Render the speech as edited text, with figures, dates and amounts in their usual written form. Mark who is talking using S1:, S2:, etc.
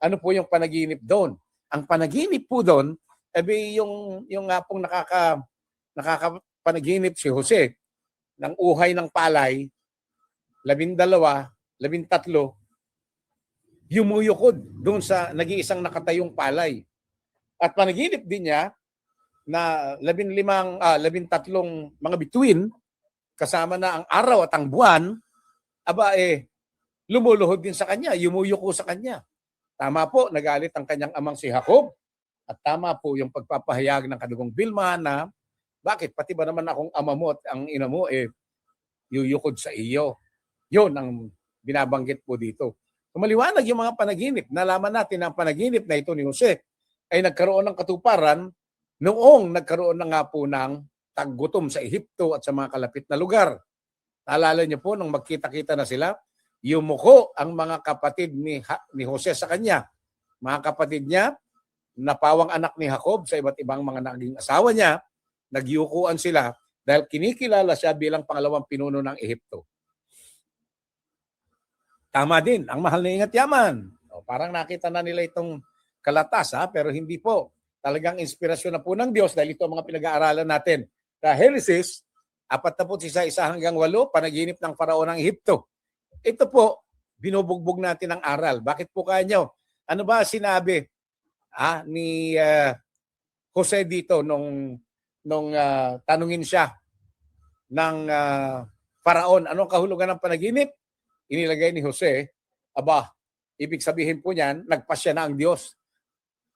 S1: Ano po yung panaginip doon? Ang panaginip po doon, yung nga pong nakakapanaginip si Jose ng uhay ng palay, 12, 13, yumuyukod doon sa nag-iisang nakatayong palay. At panaginip din niya na 13 mga bituin, kasama na ang araw at ang buwan, lumuluhod din sa kanya, yumuyuko sa kanya. Tama po, nagalit ang kanyang amang si Jacob. At tama po yung pagpapahayag ng kadugong Vilma na bakit pati ba naman akong ama mo at ang ina mo yuyukod sa iyo. Yun ang binabanggit po dito. Maliwanag yung mga panaginip. Nalaman natin na ang panaginip na ito ni Jose ay nagkaroon ng katuparan noong nagkaroon na nga po ng taggutom sa Ehipto at sa mga kalapit na lugar. Naalala niyo po nung magkita-kita na sila, yumuko ang mga kapatid ni Jose sa kanya. Mga kapatid niya, napawang anak ni Jacob sa iba't ibang mga naging asawa niya, nagyukuan sila dahil kinikilala siya bilang pangalawang pinuno ng Ehipto. Tama din, ang mahal na ingat yaman. Parang nakita na nila itong kalatas, pero hindi po. Talagang inspirasyon na po ng Diyos dahil ito ang mga pinag-aaralan natin. Sa Genesis, 41, 1 hanggang 8, panaginip ng Faraon ng Ehipto. Ito po, binubugbog natin ang aral. Bakit po kanyo? Ano ba sinabi ni Jose dito nung tanungin siya ng Faraon? Anong kahulugan ng panaginip? Inilagay ni Jose, ibig sabihin po niyan, nagpasya na ang Diyos.